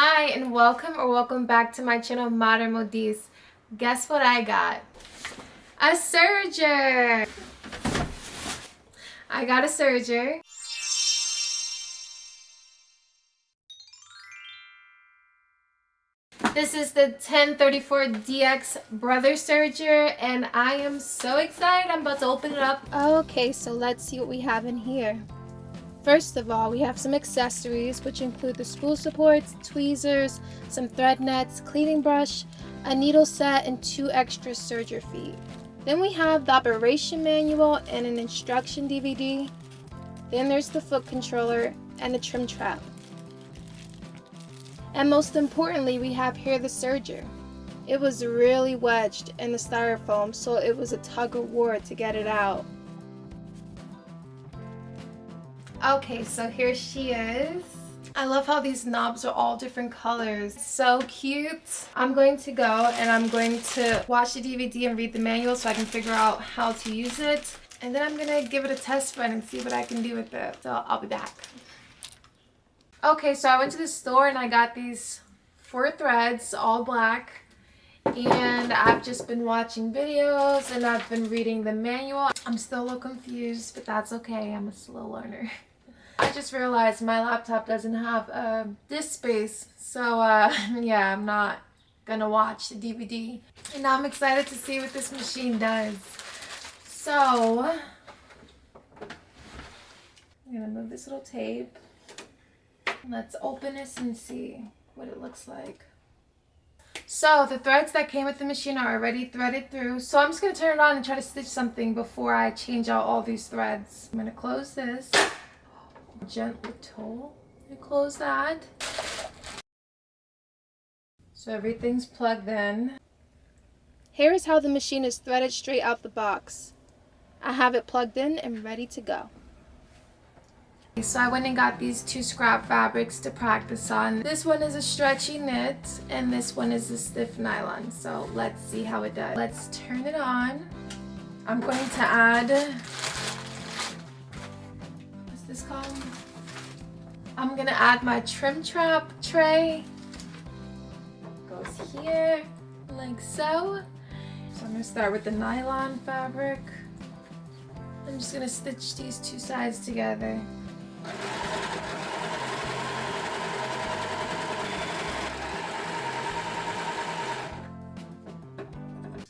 Hi and welcome back to my channel Modern Modis. Guess what I got? A serger! I got a serger. This is the 1034DX Brother Serger and I am so excited. I'm about to open it up. Okay, so let's see what we have in here. First of all, we have some accessories, which include the spool supports, tweezers, some thread nets, cleaning brush, a needle set, and 2 extra serger feet. Then we have the operation manual and an instruction DVD. Then there's the foot controller and a trim trap. And most importantly, we have here the serger. It was really wedged in the styrofoam, so it was a tug of war to get it out. Okay, so here she is. I love how these knobs are all different colors. So cute. I'm going to go and I'm going to watch the DVD and read the manual so I can figure out how to use it. And then I'm going to give it a test run and see what I can do with it. So I'll be back. Okay, so I went to the store and I got these 4 threads, all black. And I've just been watching videos and I've been reading the manual. I'm still a little confused, but that's okay. I'm a slow learner. I just realized my laptop doesn't have disk space, so yeah, I'm not gonna watch the DVD. And now I'm excited to see what this machine does. So, I'm gonna move this little tape. Let's open this and see what it looks like. So the threads that came with the machine are already threaded through. So I'm just going to turn it on and try to stitch something before I change out all these threads. I'm going to close this. Gently pull and close that. So everything's plugged in. Here is how the machine is threaded straight out the box. I have it plugged in and ready to go. So I went and got these 2 scrap fabrics to practice on. This one is a stretchy knit and this one is a stiff nylon. So let's see how it does. Let's turn it on. I'm going to add, what's this called? I'm going to add my trim trap tray. Goes here like so. So I'm going to start with the nylon fabric. I'm just going to stitch these 2 sides together.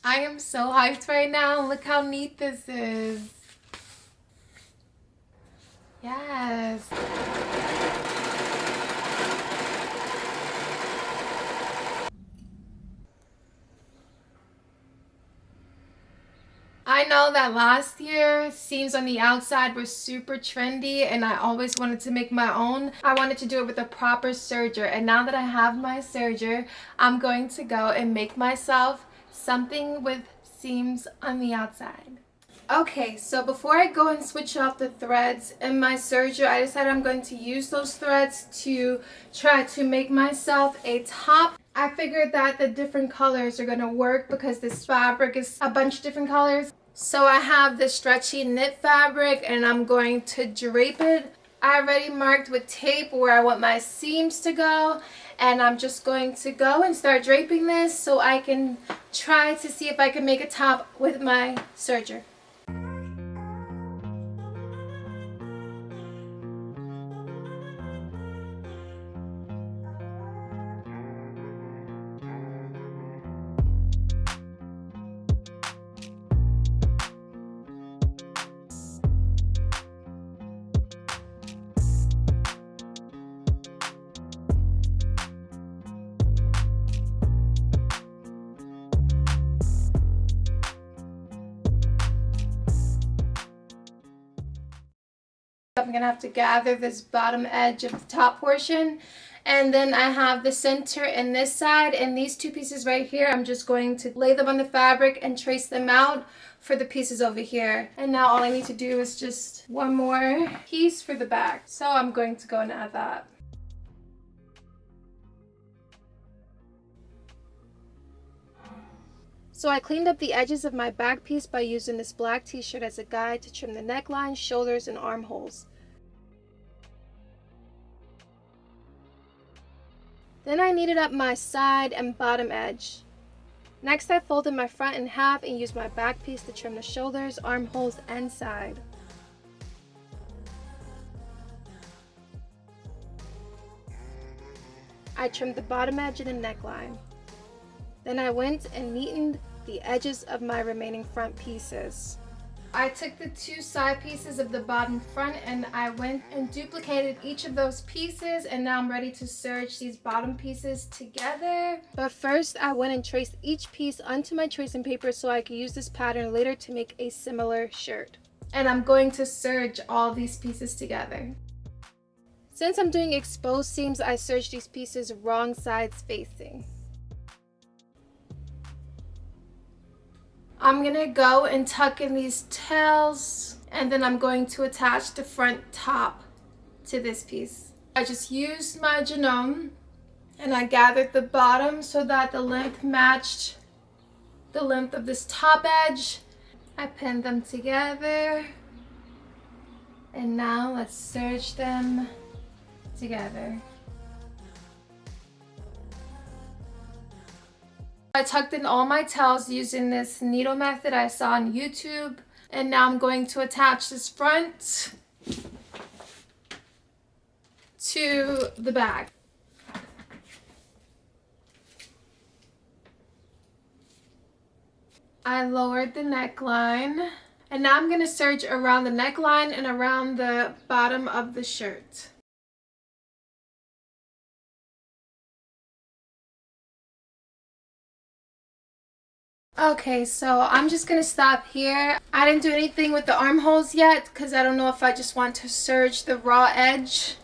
I am so hyped right now. Look how neat this is. Yes. I know that last year seams on the outside were super trendy and I always wanted to make my own. I wanted to do it with a proper serger, and now that I have my serger, I'm going to go and make myself something with seams on the outside. Okay, so before I go and switch out the threads in my serger, I decided I'm going to use those threads to try to make myself a top. I figured that the different colors are going to work because this fabric is a bunch of different colors. So I have the stretchy knit fabric and I'm going to drape it. I already marked with tape where I want my seams to go, and I'm just going to go and start draping this so I can try to see if I can make a top with my serger. I'm gonna have to gather this bottom edge of the top portion, and then I have the center and this side, and these 2 pieces right here, I'm just going to lay them on the fabric and trace them out for the pieces over here. And now all I need to do is just one more piece for the back, so I'm going to go and add that. So I cleaned up the edges of my back piece by using this black t-shirt as a guide to trim the neckline, shoulders, and armholes. Then I kneaded up my side and bottom edge. Next, I folded my front in half and used my back piece to trim the shoulders, armholes, and side. I trimmed the bottom edge and the neckline. Then I went and neatened the edges of my remaining front pieces. I took the two side pieces of the bottom front and I went and duplicated each of those pieces, and now I'm ready to serge these bottom pieces together. But first I went and traced each piece onto my tracing paper so I could use this pattern later to make a similar shirt. And I'm going to serge all these pieces together. Since I'm doing exposed seams, I serged these pieces wrong sides facing. I'm gonna go and tuck in these tails, and then I'm going to attach the front top to this piece. I just used my genome and I gathered the bottom so that the length matched the length of this top edge. I pinned them together, and now let's serge them together. I tucked in all my tails using this needle method I saw on YouTube, and now I'm going to attach this front to the back. I lowered the neckline, and now I'm going to serge around the neckline and around the bottom of the shirt. Okay, so I'm just gonna stop here. I didn't do anything with the armholes yet because I don't know if I just want to serge the raw edge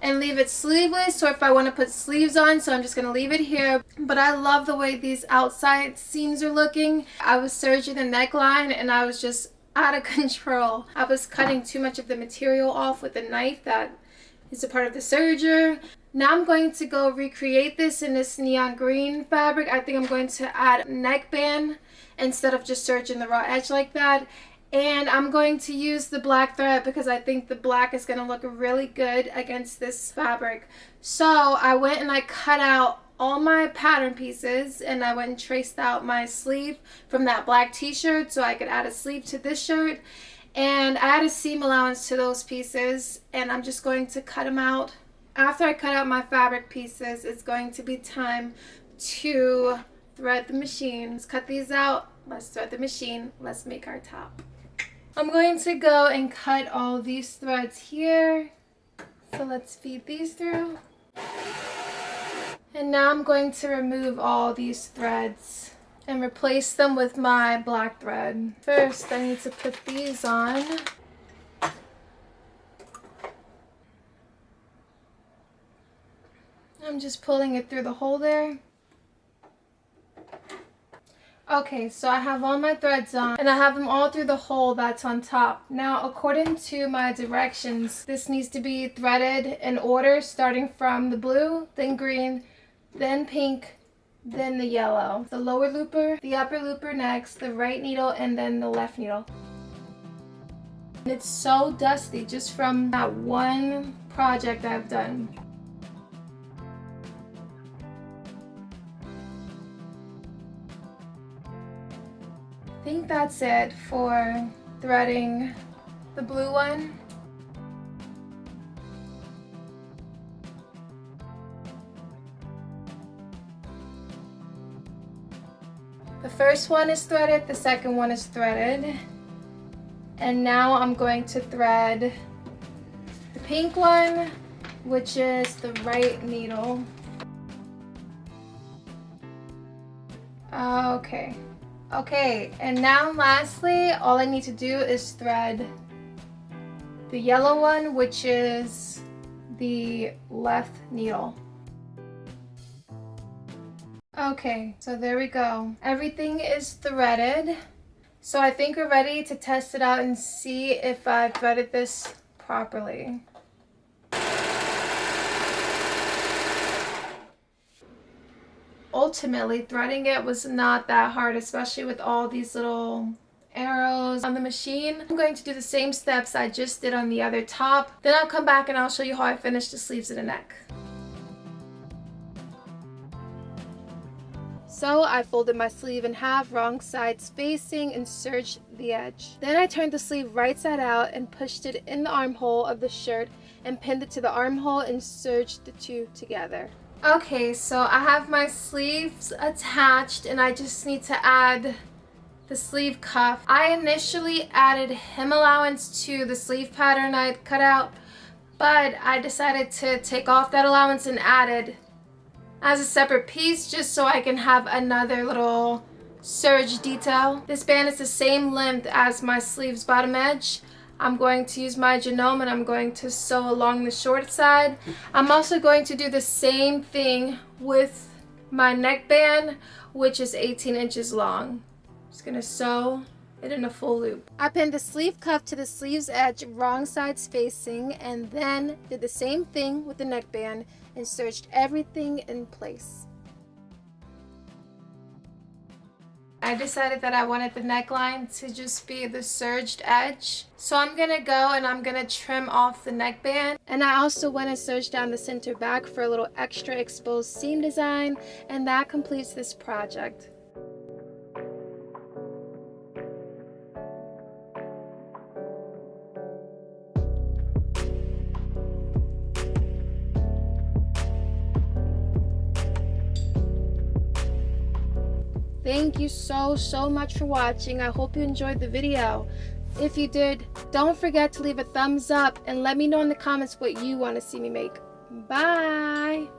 and leave it sleeveless, or if I want to put sleeves on, so I'm just gonna leave it here. But I love the way these outside seams are looking. I was serging the neckline and I was just out of control. I was cutting too much of the material off with the knife that is a part of the serger. Now I'm going to go recreate this in this neon green fabric. I think I'm going to add a neckband instead of just serging the raw edge like that. And I'm going to use the black thread because I think the black is going to look really good against this fabric. So I went and I cut out all my pattern pieces, and I went and traced out my sleeve from that black t-shirt so I could add a sleeve to this shirt. And I add a seam allowance to those pieces, and I'm just going to cut them out. After I cut out my fabric pieces, it's going to be time to thread the machine. Let's cut these out, let's thread the machine, let's make our top. I'm going to go and cut all these threads here. So let's feed these through. And now I'm going to remove all these threads and replace them with my black thread. First, I need to put these on. I'm just pulling it through the hole there. Okay, so I have all my threads on and I have them all through the hole that's on top. Now, according to my directions, this needs to be threaded in order, starting from the blue, then green, then pink, then the yellow. The lower looper, the upper looper next, the right needle, and then the left needle. And it's so dusty just from that one project I've done. I think that's it for threading the blue one. The first one is threaded, the second one is threaded. And now I'm going to thread the pink one, which is the right needle. Okay, and now lastly, all I need to do is thread the yellow one, which is the left needle. Okay, so there we go. Everything is threaded. So I think we're ready to test it out and see if I threaded this properly. Ultimately, threading it was not that hard, especially with all these little arrows on the machine. I'm going to do the same steps I just did on the other top. Then I'll come back and I'll show you how I finished the sleeves and the neck. So I folded my sleeve in half, wrong sides facing, and serged the edge. Then I turned the sleeve right side out and pushed it in the armhole of the shirt and pinned it to the armhole and serged the two together. Okay, so I have my sleeves attached and I just need to add the sleeve cuff. I initially added hem allowance to the sleeve pattern I'd cut out, but I decided to take off that allowance and add it as a separate piece just so I can have another little serge detail. This band is the same length as my sleeve's bottom edge. I'm going to use my genome and I'm going to sew along the short side. I'm also going to do the same thing with my neckband, which is 18 inches long. Just gonna sew it in a full loop. I pinned the sleeve cuff to the sleeve's edge, wrong sides facing, and then did the same thing with the neckband and serged everything in place. I decided that I wanted the neckline to just be the serged edge. So I'm gonna go and I'm gonna trim off the neckband. And I also went and serged down the center back for a little extra exposed seam design, and that completes this project. Thank you so much for watching. I hope you enjoyed the video. If you did, don't forget to leave a thumbs up and let me know in the comments what you want to see me make. Bye!